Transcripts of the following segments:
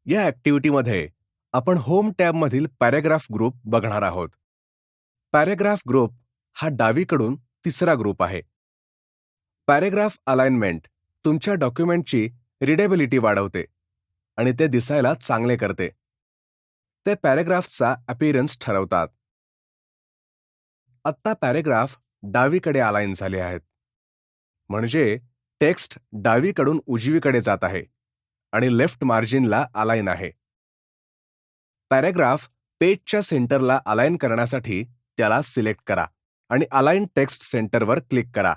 या ॲक्टिव्हिटीमध्ये आपण home टॅबमधील paragraph group बघणार आहोत. पॅराग्राफ ग्रुप हा डावीकडून तिसरा ग्रुप आहे. पॅराग्राफ अलाइनमेंट तुमच्या डॉक्युमेंटची रीडेबिलिटी वाढवते आणि ते दिसायला चांगले करते. ते पॅराग्राफचा अपीअरन्स ठरवतात. आत्ता पॅराग्राफ डावीकडे अलाइन झाले आहेत. म्हणजे टेक्स्ट डावीकडून उजवीकडे जात आहे आणि लेफ्ट मार्जिनला अलाइन आहे. पॅराग्राफ पेजच्या सेंटरला अलाइन करण्यासाठी त्याला सिलेक्ट करा आणि अलाइन टेक्स्ट सेंटरवर क्लिक करा.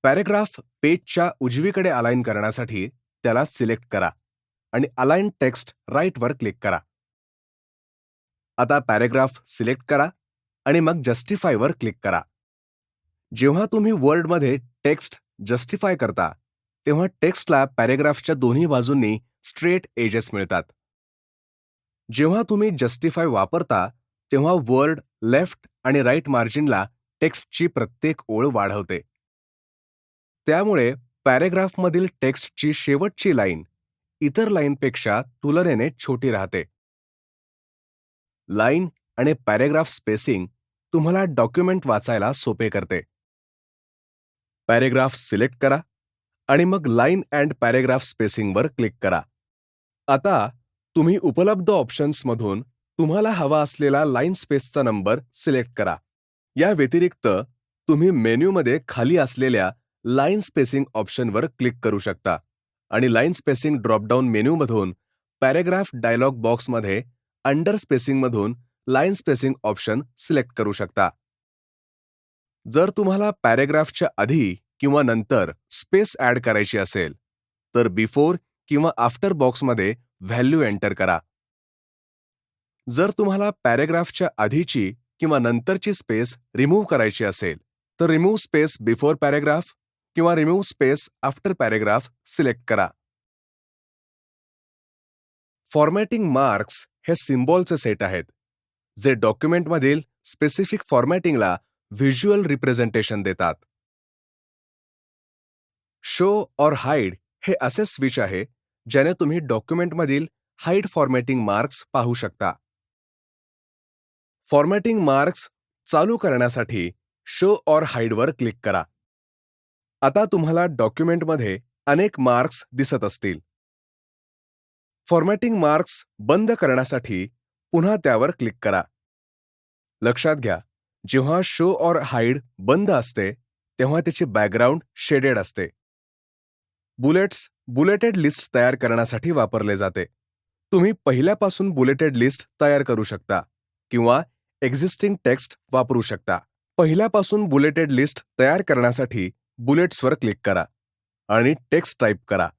पॅराग्राफ पेजच्या उजवीकडे अलाइन करण्यासाठी त्याला सिलेक्ट करा आणि अलाइन टेक्स्ट राईटवर क्लिक करा. आता पॅराग्राफ सिलेक्ट करा आणि मग जस्टिफायवर क्लिक करा. जेव्हा तुम्ही वर्डमध्ये टेक्स्ट जस्टिफाय करता, तेव्हा टेक्स्टला पॅराग्राफच्या दोन्ही बाजूंनी स्ट्रेट एजेस मिळतात. जेव्हा तुम्ही जस्टिफाय वापरता, तेव्हा वर्ड लेफ्ट आणि राईट मार्जिनला टेक्स्टची प्रत्येक ओळ वाढवते. त्यामुळे पॅराग्राफमधील टेक्स्टची शेवटची लाईन इतर लाईनपेक्षा तुलनेने छोटी राहते. लाईन आणि पॅराग्राफ स्पेसिंग तुम्हाला डॉक्युमेंट वाचायला सोपे करते. पॅराग्राफ सिलेक्ट करा आणि मग लाईन अँड पॅराग्राफ स्पेसिंगवर क्लिक करा. आता तुम्ही उपलब्ध ऑप्शन्समधून तुम्हाला हवा असलेला लाईन स्पेसचा नंबर सिलेक्ट करा. या व्यतिरिक्त तुम्ही मेन्यूमध्ये खाली असलेल्या लाईन स्पेसिंग ऑप्शनवर क्लिक करू शकता आणि लाईन स्पेसिंग ड्रॉपडाऊन मेन्यूमधून पॅराग्राफ डायलॉग बॉक्समध्ये अंडर स्पेसिंगमधून लाईन स्पेसिंग ऑप्शन सिलेक्ट करू शकता. जर तुम्हाला पॅराग्राफच्या आधी किंवा नंतर स्पेस ॲड करायची असेल, तर बिफोर किंवा आफ्टर बॉक्समध्ये व्हॅल्यू एंटर करा. जर तुम्हाला पॅराग्राफच्या आधीची किंवा नंतरची स्पेस रिमूव्ह करायची असेल, तर रिमूव्ह स्पेस बिफोर पॅराग्राफ किंवा remove space after paragraph select करा. फॉर्मॅटिंग मार्क्स हे सिम्बॉलचे सेट आहेत, जे डॉक्युमेंटमधील स्पेसिफिक फॉर्मॅटिंगला व्हिज्युअल रिप्रेझेंटेशन देतात. शो ऑर हाईड हे असे स्विच आहे, ज्याने तुम्ही डॉक्युमेंटमधील हाईड फॉर्मॅटिंग मार्क्स पाहू शकता. फॉर्मॅटिंग मार्क्स चालू करण्यासाठी शो ऑर हाईडवर क्लिक करा. आता तुम्हाला डॉक्युमेंटमध्ये अनेक मार्क्स दिसत असतील. फॉर्मॅटिंग मार्क्स बंद करण्यासाठी पुन्हा त्यावर क्लिक करा. लक्षात घ्या, जेव्हा शो ऑर हाईड बंद असते, तेव्हा त्याची बॅकग्राऊंड शेडेड असते. बुलेट्स बुलेटेड लिस्ट तयार करण्यासाठी वापरले जाते. तुम्ही पहिल्यापासून बुलेटेड लिस्ट तयार करू शकता किंवा एक्झिस्टिंग टेक्स्ट वापरू शकता. पहिल्यापासून बुलेटेड लिस्ट तयार करण्यासाठी बुलेट्सवर क्लिक करा आणि टेक्स्ट टाईप करा.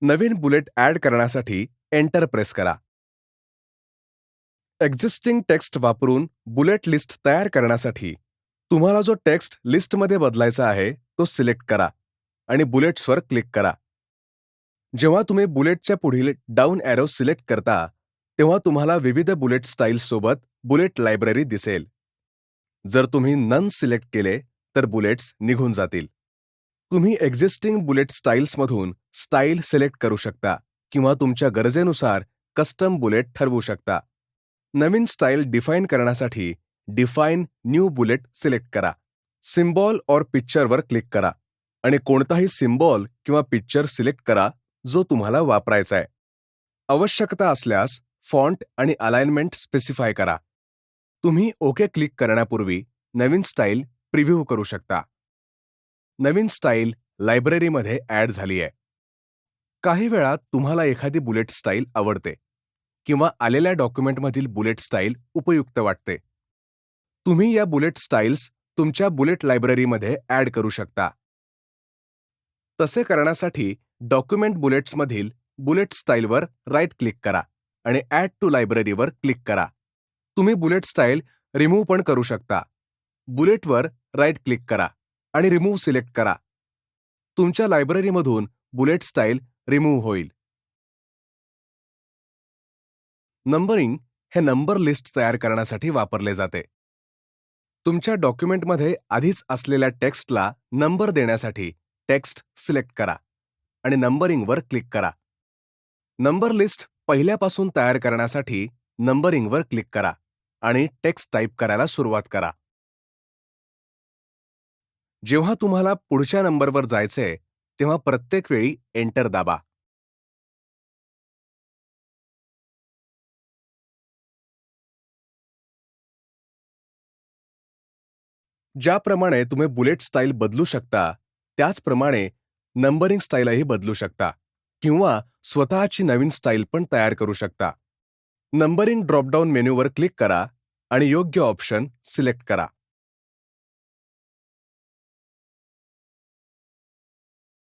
नवीन बुलेट ॲड करण्यासाठी एंटर प्रेस करा. एक्झिस्टिंग टेक्स्ट वापरून बुलेट लिस्ट तयार करण्यासाठी तुम्हाला जो टेक्स्ट लिस्टमध्ये बदलायचा आहे तो सिलेक्ट करा आणि बुलेट्सवर क्लिक करा. जेव्हा तुम्ही बुलेटच्या पुढील डाऊन ॲरो सिलेक्ट करता, तेव्हा तुम्हाला विविध बुलेट स्टाईल्ससोबत बुलेट लायब्ररी दिसेल. जर तुम्ही नन सिलेक्ट केले, तर बुलेट्स निघून जातील. तुम्ही एक्झिस्टिंग बुलेट स्टाईल्समधून स्टाईल सिलेक्ट करू शकता किंवा तुमच्या गरजेनुसार कस्टम बुलेट ठरवू शकता. नवीन स्टाईल डिफाईन करण्यासाठी डिफाईन न्यू बुलेट सिलेक्ट करा. सिम्बॉल ऑर पिक्चरवर क्लिक करा आणि कोणताही सिम्बॉल किंवा पिक्चर सिलेक्ट करा जो तुम्हाला वापरायचा आहे. आवश्यकता असल्यास फॉन्ट आणि अलाइनमेंट स्पेसिफाय करा. तुम्ही ओके क्लिक करण्यापूर्वी नवीन स्टाईल प्रिव्ह्यू करू शकता. नवीन स्टाईल लायब्ररीमध्ये ॲड झाली आहे. काही वेळा तुम्हाला एखादी बुलेट स्टाईल आवडते किंवा आलेल्या डॉक्युमेंटमधील बुलेट स्टाईल उपयुक्त वाटते. तुम्ही या बुलेट स्टाईल्स तुमच्या बुलेट लायब्ररीमध्ये ॲड करू शकता. तसे करण्यासाठी डॉक्युमेंट बुलेट्समधील बुलेट स्टाईलवर राईट क्लिक करा आणि ॲड टू लायब्ररीवर क्लिक करा. तुम्ही बुलेट स्टाईल रिमूव्ह पण करू शकता. बुलेटवर राईट क्लिक करा आणि रिमूव्ह सिलेक्ट करा. तुमच्या लायब्ररीमधून बुलेट स्टाईल रिमूव्ह होईल. नंबरिंग हे नंबर लिस्ट तयार करण्यासाठी वापरले जाते. तुमच्या डॉक्युमेंटमध्ये आधीच असलेल्या टेक्स्टला नंबर देण्यासाठी टेक्स्ट सिलेक्ट करा आणि नंबरिंगवर क्लिक करा. नंबर लिस्ट पहिल्यापासून तयार करण्यासाठी नंबरिंगवर क्लिक करा आणि टेक्स्ट टाईप करायला सुरुवात करा. जेव्हा तुम्हाला पुढच्या नंबरवर जायचंय, तेव्हा प्रत्येक वेळी एंटर दाबा. ज्याप्रमाणे तुम्ही बुलेट स्टाईल बदलू शकता, त्याचप्रमाणे नंबरिंग स्टाईलही बदलू शकता किंवा स्वतःची नवीन स्टाईल पण तयार करू शकता. नंबरिंग ड्रॉपडाऊन मेनूवर क्लिक करा आणि योग्य ऑप्शन सिलेक्ट करा.